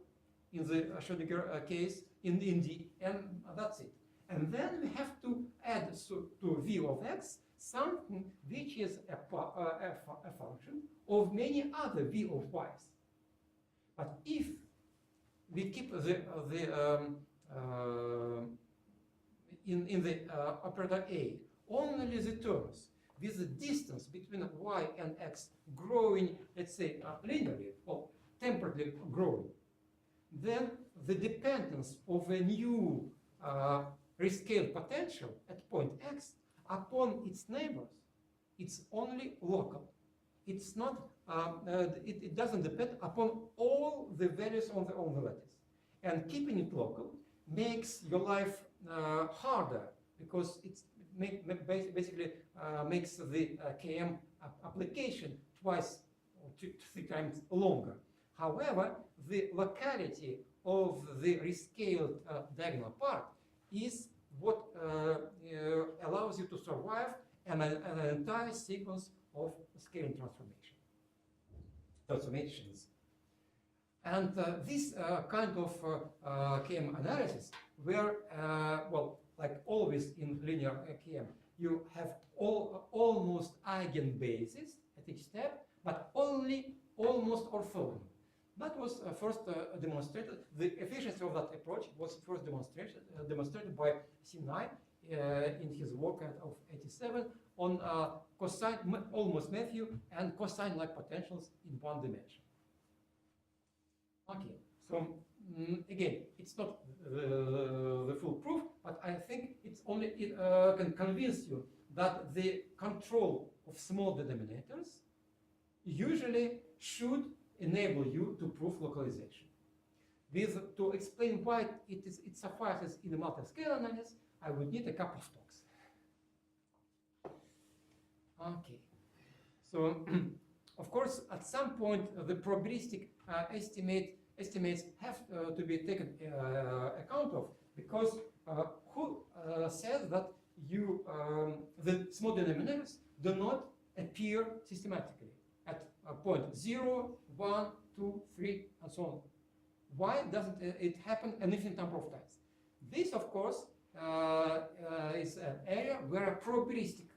in the Schrödinger case in D, and that's it. And then we have to add to V of x something which is a function of many other V of y's. But if we keep in the operator A only the terms with the distance between y and x growing, let's say, linearly or temporarily growing, then the dependence of a new rescaled potential at point x upon its neighbors, it's only local. It's not. It doesn't depend upon all the values on the lattice. And keeping it local makes your life harder, because it's basically makes the KM application twice or 3 times longer. However, the locality of the rescaled diagonal part is what allows you to survive an entire sequence of scaling transformations. And this kind of KM analysis, where, well, like always in linear KM, you have almost eigenbases at each step, but only almost orthogonal. That was first demonstrated. The efficiency of that approach was first demonstrated by Sinai in his work of '87 on cosine, almost Matthew, and cosine-like potentials in one dimension. Okay, so again, it's not the full proof, but I think it's only it can convince you that the control of small denominators usually should enable you to prove localization. To explain why it suffices in the multi-scale analysis, I would need a couple of talks. Okay, so of course, at some point, the probabilistic estimates have to be taken account of, because who says that the small denominators do not appear systematically at point 0, 1, 2, 3, and so on. Why doesn't it happen an infinite number of times? This, of course, is an area where a probabilistic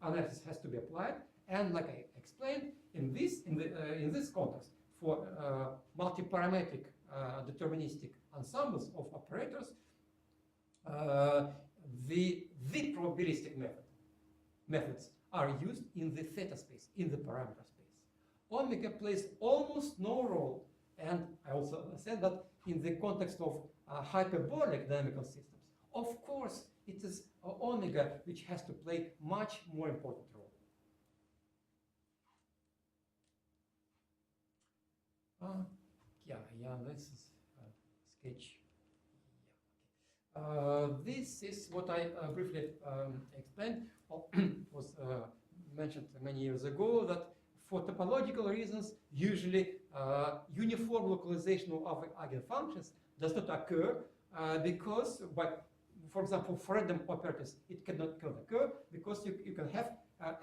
analysis has to be applied, and like I explained, in this context, for multi-parametric deterministic ensembles of operators, the probabilistic methods are used in the theta space, in the parameter space. Omega plays almost no role, and I also said that in the context of hyperbolic dynamical systems. Of course, it is omega which has to play much more important role. This is a sketch. This is what I briefly explained, was mentioned many years ago, that for topological reasons, usually uniform localization of eigenfunctions does not occur because, for example, for random operators, it cannot occur because you can have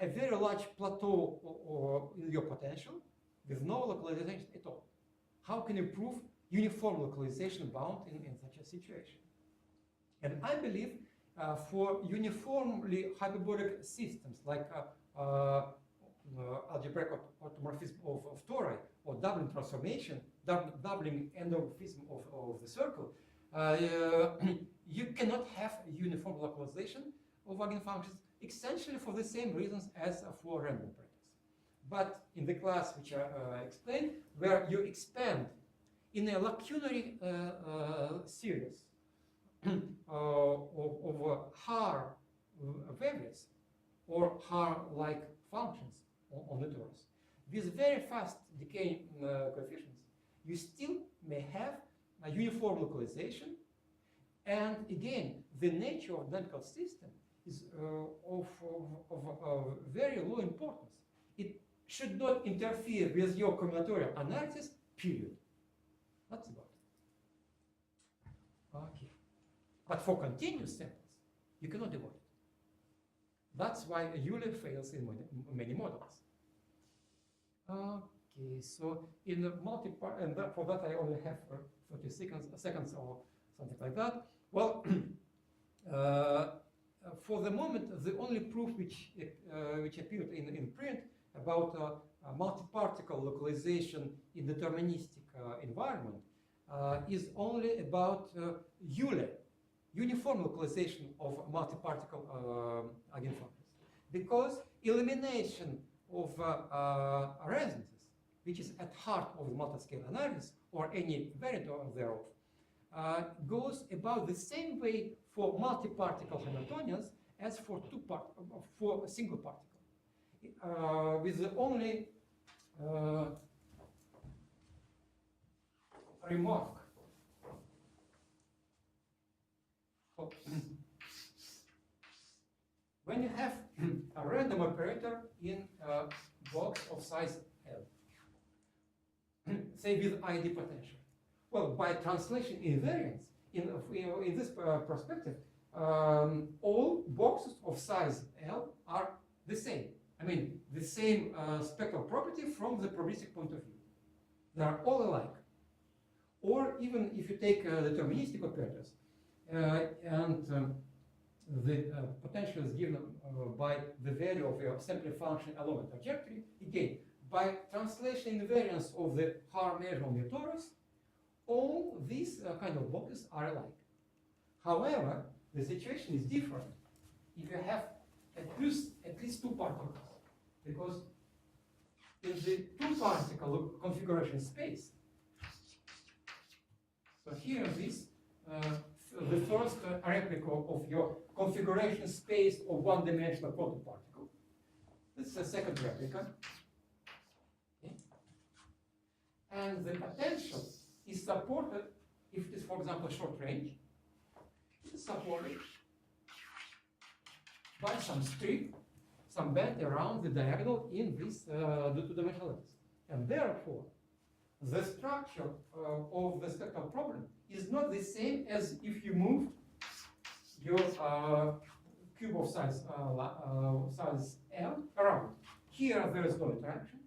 a very large plateau in your potential with no localization at all. How can you prove uniform localization bound in such a situation? And I believe for uniformly hyperbolic systems like algebraic automorphism of tori or doubling transformation, doubling endomorphism of the circle, you cannot have a uniform localization of eigenfunctions essentially for the same reasons as for random operators. But in the class which I explained, where you expand in a lacunary series of Haar variables or Haar-like functions on the torus, with very fast decaying coefficients, you still may have a uniform localization. And again, the nature of the dynamical system is of very low importance. It should not interfere with your combinatorial analysis, period. That's about it. Okay. But for continuous samples, you cannot avoid it. That's why Euler fails in many models. Okay, so in the multi-part, and for that I only have 30 seconds or something like that. Well, for the moment, the only proof which appeared in print about multi-particle localization in deterministic environment is only about Euler, uniform localization of multi-particle eigenfunctions, because elimination of resonances, which is at heart of the multi-scale analysis or any variant thereof, goes about the same way for multi-particle Hamiltonians as for for a single particle, with the only remark. When you have a random operator in a box of size L, say with ID potential, well, by translation invariance, in this perspective, all boxes of size L are the same. I mean, the same spectral property from the probabilistic point of view. They are all alike. Or even if you take deterministic operators, and the potential is given by the value of your sampling function along a trajectory, again, by translation invariance of the Haar measure on your torus, all these kind of boxes are alike. However, the situation is different if you have at least two particles, because in the two-particle configuration space, so here this the first replica of your configuration space of one-dimensional quantum particle. This is the second replica. Okay. And the potential is supported, if it is, for example, short range, it is supported by some strip, some band around the diagonal in this two-dimensional lattice. And therefore, the structure of the spectral problem is not the same as if you moved your cube of size L around. Here there is no interaction.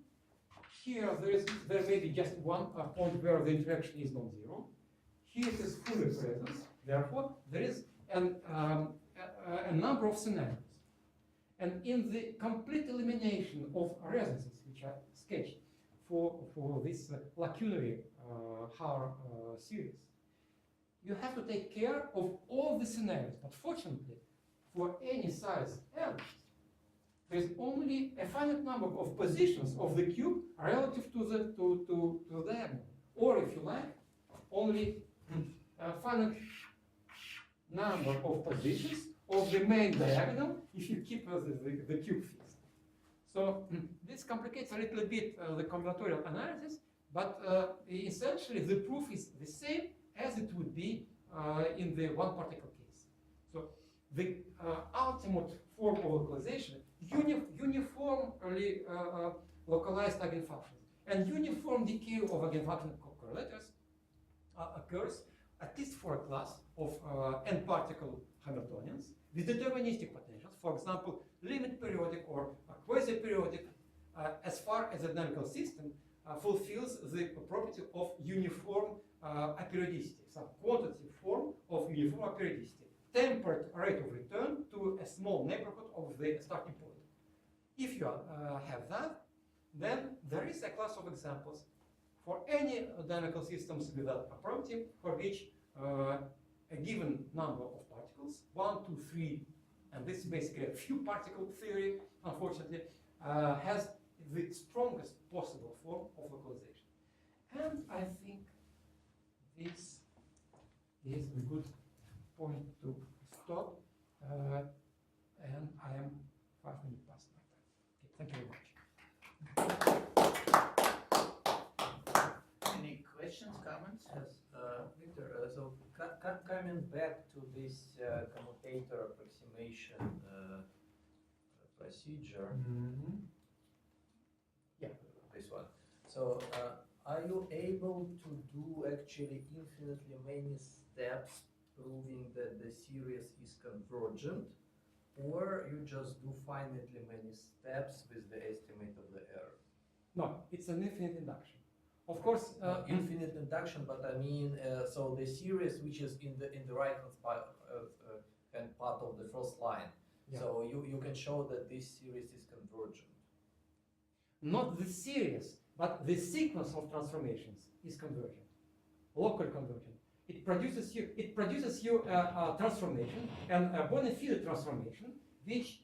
Here there may be just one point where the interaction is non-zero. Here it is fully present. Therefore, there is a number of scenarios. And in the complete elimination of resonances, which I sketched for this lacunary Haar series, you have to take care of all the scenarios. But fortunately, for any size n, there is only a finite number of positions of the cube relative to the diagonal, or if you like, only a finite number of positions of the main diagonal if you keep the cube fixed. So this complicates a little bit the combinatorial analysis, but essentially the proof is the same as it would be in the one particle case. So the ultimate form of localization, uniformly localized eigenfunctions and uniform decay of eigenfunction correlators occurs at least for a class of n-particle Hamiltonians with deterministic potentials, for example, limit periodic or quasi-periodic, as far as the dynamical system fulfills the property of uniform aperiodicity, some quantitative form of uniform aperiodicity, tempered rate of return to a small neighborhood of the starting point. If you have that, then there is a class of examples for any dynamical systems without a property for which a given number of particles, 1, 2, 3, and this is basically a few particle theory, unfortunately, has the strongest possible form of localization. And I think this is a good point to stop, and I am 5 minutes past my time. Okay, thank you very much. Any questions, comments? Yes, Victor, so coming back to this commutator approximation procedure, Yeah. this one. So are you able to do actually infinitely many steps proving that the series is convergent, or you just do finitely many steps with the estimate of the error? No, it's an infinite induction. Of course, Infinite induction, but I mean, so the series which is in the right hand part of the first line. Yeah. So you can show that this series is convergent. not the series, but the sequence of transformations is convergent, local convergent. It produces you a transformation, and a bona fide transformation, which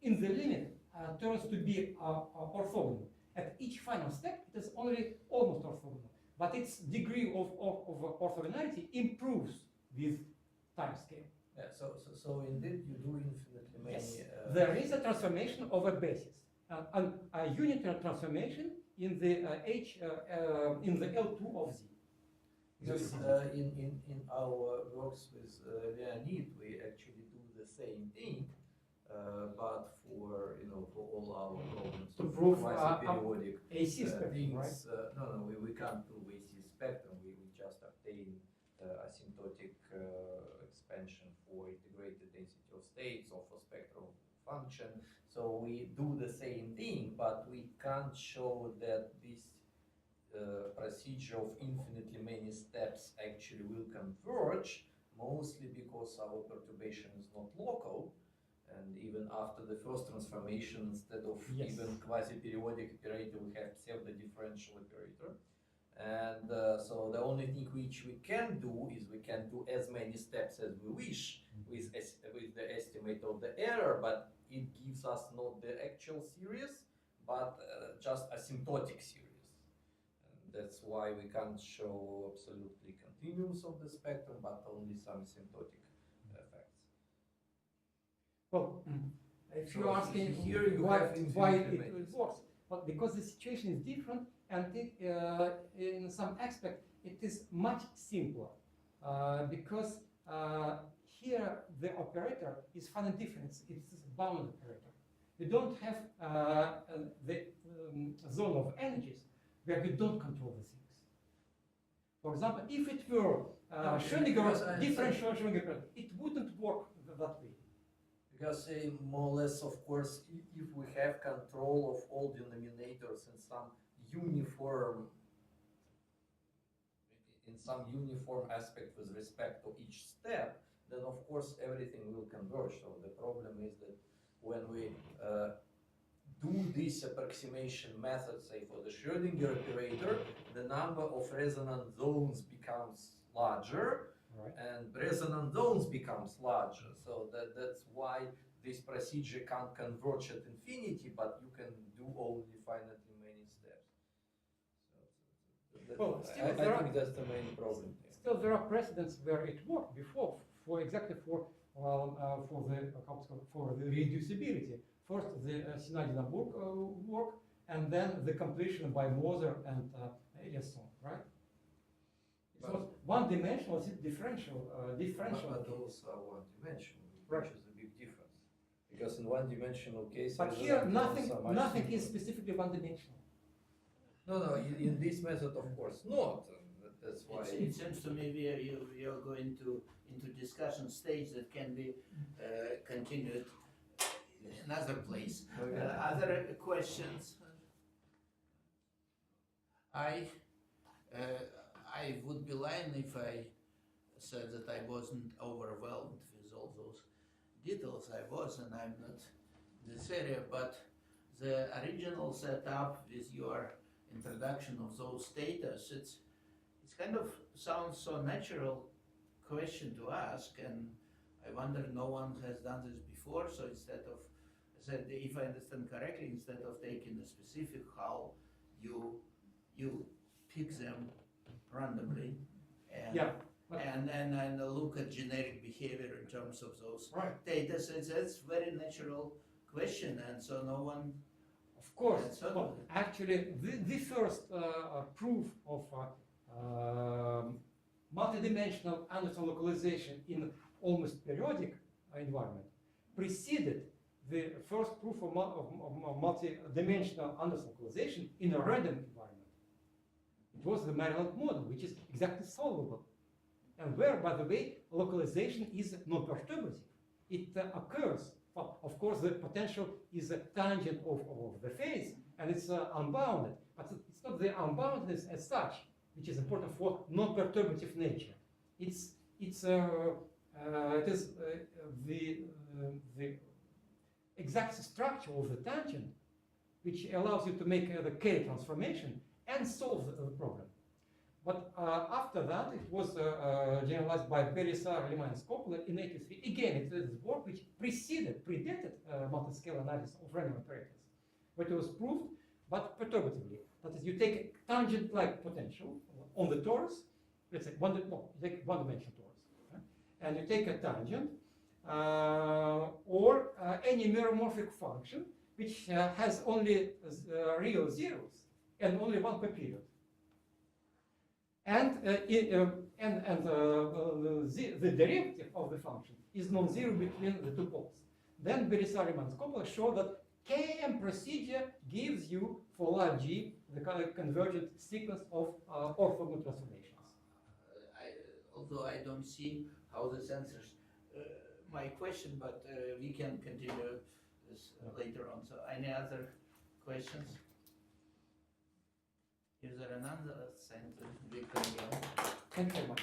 in the limit turns to be orthogonal. At each final step, it is only almost orthogonal, but its degree of orthogonality improves with time scale. Yeah, so indeed you do infinitely many. Yes, there is a transformation of a basis, and a unitary transformation in the in the L2 of Z. Because in our works with Leonid, we actually do the same thing, but for all our problems To of prove quasi-periodic AC spectrum, things. right? No, we can't prove AC spectrum. We just obtain asymptotic expansion for integrated density of states or for spectral function. So we do the same thing, but we can't show that this procedure of infinitely many steps actually will converge, mostly because our perturbation is not local, and even after the first transformation, instead of Yes. even quasi-periodic operator, we have pseudo-differential operator. And so the only thing which we can do is we can do as many steps as we wish with the estimate of the error, but it gives us not the actual series, but just asymptotic series. That's why we can't show absolutely continuums of the spectrum, but only some asymptotic effects. Well, if So you're asking here you why have infinitely many. it works, well, because the situation is different, and in some aspect it is much simpler, because here the operator is finite difference. It's a bound operator. We don't have the zone of energies where we don't control the things. For example, if it were Schrödinger differential Schrödinger, it wouldn't work that way. Because more or less, of course, if we have control of all denominators in some uniform, in some uniform aspect with respect to each step, then of course everything will converge. So the problem is that when we do this approximation method, say for the Schrödinger operator, the number of resonant zones becomes larger, Right. and resonant zones becomes larger. So that's why this procedure can't converge at infinity, but you can do only finitely many steps. So Well, still I there think that's the main problem here. Still, there are precedents where it worked before, for exactly for the reducibility. First, the Sinadi-Naburg work, and then the completion by Moser and Eliasson, right? It's not one-dimensional; it's differential. But those are one-dimensional, Right. which is a big difference. Because in one-dimensional case, But resonant here, zones are much nothing is simpler. specifically one-dimensional. No, in this method, of course, not. That's why. It seems to me we are going into discussion stage that can be continued in another place. Other questions? I would be lying if I said that I wasn't overwhelmed with all those details. I was, and I'm not in this area, but the original setup with your introduction of those status, it's kind of sounds so natural question to ask, and I wonder no one has done this before. So instead of, if I understand correctly, instead of taking a specific how, you pick them randomly and Yeah. and look at generic behavior in terms of those Right. data sets. That's very natural question, and so no one. Of course. That's not- Well, actually, the first proof of multidimensional Anderson localization in almost periodic environment preceded the first proof of multidimensional Anderson localization in a random environment. It was the Maryland model, which is exactly solvable, and where, by the way, localization is non-perturbative. It occurs. Well, of course, the potential is a tangent of the phase, and it's unbounded. But it's not the unboundedness as such, which is important for non-perturbative nature. It is the exact structure of the tangent, which allows you to make the K transformation and solve the problem. But after that, it was generalized by Belisar, Lehmann, and Skopler in '83. Again, it is work which predated multiscale analysis of random operators, but it was proved, but perturbatively. That is, you take a tangent-like potential on the torus, let's say you take one-dimensional torus, right? And you take a tangent or any meromorphic function which has only real zeros and only one per period. And the derivative of the function is non-zero between the two poles. Then Belisar and Skopler show that KM procedure gives you for large G the kind of convergent sequence of orthogonal transformations. Although I don't see how this answers my question, but we can continue this later on. So, any other questions? Is there another scientific? Thank you very much.